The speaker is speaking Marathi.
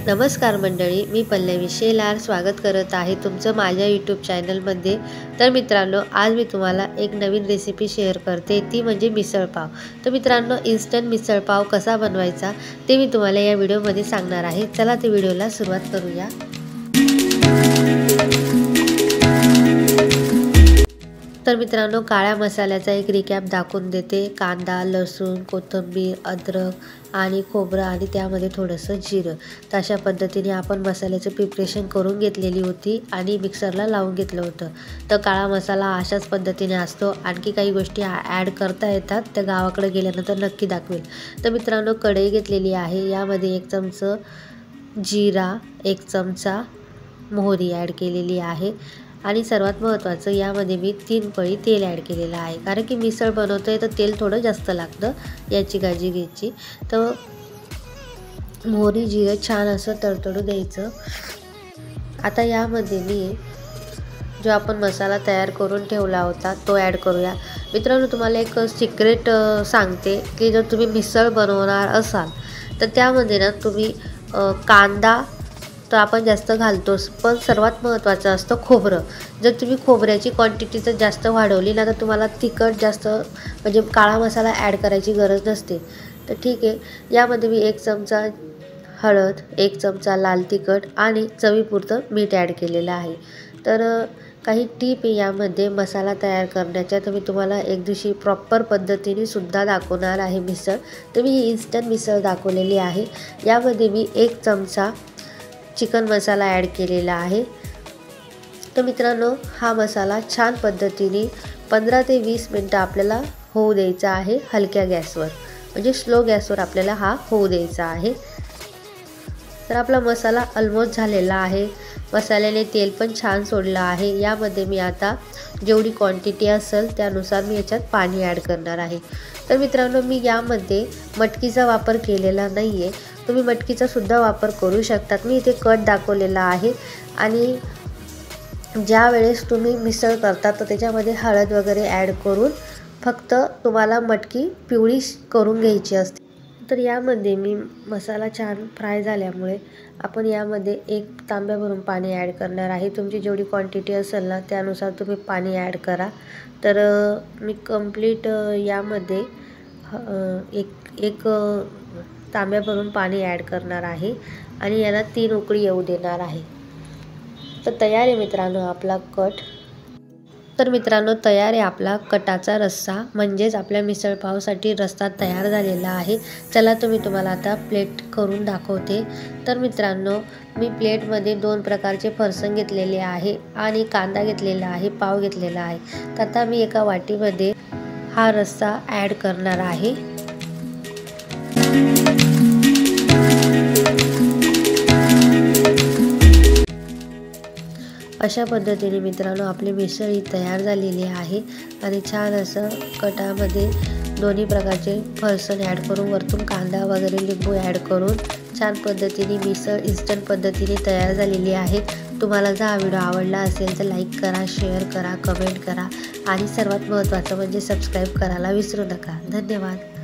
नमस्कार मंडळी, मी पल्लवी शेलार स्वागत करत आहे तुमचं माझ्या यूट्यूब चॅनलमध्ये। तर मित्रांनो, आज मी तुम्हाला एक नवीन रेसिपी शेअर करते, ती म्हणजे मिसळ पाव। तर मित्रांनो, इन्स्टंट मिसळ पाव कसा बनवायचा ते मी तुम्हाला या व्हिडिओमध्ये सांगणार आहे। चला तर व्हिडिओला सुरुवात करूया। तर मित्रांनो, काळ्या मसाल्याचा एक रिकॅप दाखवून देते। कांदा, लसूण, कोथिंबीर, अद्रक आणि खोबरं आणि त्यामध्ये थोडंसं जिरं, तर अशा पद्धतीने आपण मसाल्याचं प्रिपरेशन करून घेतलेली होती आणि मिक्सरला लावून घेतलं होतं। तर काळा मसाला अशाच पद्धतीने असतो। आणखी काही गोष्टी ॲड करता येतात, त्या गावाकडे गेल्यानंतर नक्की दाखवेल। तर मित्रांनो, कढई घेतलेली आहे, यामध्ये 1 चमचा जिरा, 1 चमचा मोहरी ॲड केलेली आहे आणि सर्वात महत्त्वाचं, यामध्ये मी 3 पळी तेल ॲड केलेलं आहे, कारण की मिसळ बनवतोय तर तेल थोडं जास्त लागतं, याची काळजी घ्यायची। तर मोहरी जिरं छान असं तडतडू द्यायचं। आता यामध्ये मी जो आपण मसाला तयार करून ठेवला होता तो ॲड करूया। मित्रांनो, तुम्हाला एक सिक्रेट सांगते की जर तुम्ही मिसळ बनवणार असाल तर त्यामध्ये ना तुम्ही कांदा तर आपण जास्त घालतोच, पण सर्वात महत्त्वाचं असतं खोबरं। जर तुम्ही खोबऱ्याची क्वांटिटी जर जास्त वाढवली ना, तर तुम्हाला तिखट जास्त म्हणजे काळा मसाला ॲड करायची गरज नसते। तर ठीक आहे, यामध्ये मी 1 चमचा हळद, 1 चमचा लाल तिखट आणि चवीपुरतं मीठ ॲड केलेलं आहे। तर काही टीप यामध्ये मसाला तयार करण्याच्या, तर मी तुम्हाला एक दिवशी प्रॉपर पद्धतीने सुद्धा दाखवणार आहे मिसळ। तर मी ही इन्स्टंट मिसळ दाखवलेली आहे। यामध्ये मी 1 चमचा चिकन मसाला ॲड केलेला आहे। तर मित्रांनो, हा मसाला छान पद्धतीने 15 ते 20 मिनटं आपल्याला होऊ द्यायचा आहे, हलक्या गॅसवर, म्हणजे स्लो गॅसवर आपल्याला हा होऊ द्यायचा आहे। तर आपला मसाला ऑलमोस्ट झालेला आहे, मसाल्याने तेल पण छान सोडलं आहे। यामध्ये मी आता जेवढी क्वांटिटी असेल त्यानुसार मी याच्यात पाणी ॲड करणार आहे। तर मित्रांनो, मी यामध्ये मटकीचा वापर केलेला नाही आहे, तुम्ही मटकीचा सुद्धा वापर करू शकतात। मी इथे कट दाखवलेला आहे आणि ज्या वेळेस तुम्ही मिसळ करता तर त्याच्यामध्ये हळद वगैरे ॲड करून फक्त तुम्हाला मटकी पिवळी करून घ्यायची असते। तर यामध्ये मी मसाला छान फ्राय झाल्यामुळे आपण यामध्ये 1 तांब्या भरून पाणी ॲड करणार आहे। तुमची जेवढी क्वांटिटी असेल ना त्यानुसार तुम्ही पाणी ॲड करा। तर मी कंप्लीट यामध्ये एक तांब्या भरून पाणी ॲड करणार आहे आणि याला 3 उकळी येऊ देणार आहे। तर तयार आहे मित्रांनो आपला कट। तर मित्रांनो, तयार आहे आपला कटाचा रस्सा, म्हणजेच आपल्या मिसळ पावसाठी रस्सा तयार झालेला आहे। चला तर मी तुम्हाला आता प्लेट करून दाखवते। तर मित्रांनो, मी प्लेटमध्ये 2 प्रकारचे फरसाण घेतलेले आहे आणि कांदा घेतलेला आहे, पाव घेतलेला आहे। तर आता मी एका वाटीमध्ये हा रस्सा ॲड करणार आहे। अशा पद्धतीने मित्रांनो आपली मिसळ ही तयार झालेली आहे आणि छान असं कटामध्ये दोन्ही प्रकारचे फरसाण ॲड करून वरतून कांदा वगैरे लिंबू ॲड करून छान पद्धतीने मिसळ इन्स्टंट पद्धतीने तयार झालेली आहे। तुम्हाला जर हा व्हिडिओ आवडला असेल तर लाईक करा, शेअर करा, कमेंट करा आणि सर्वात महत्त्वाचं म्हणजे सबस्क्राईब करायला विसरू नका। धन्यवाद।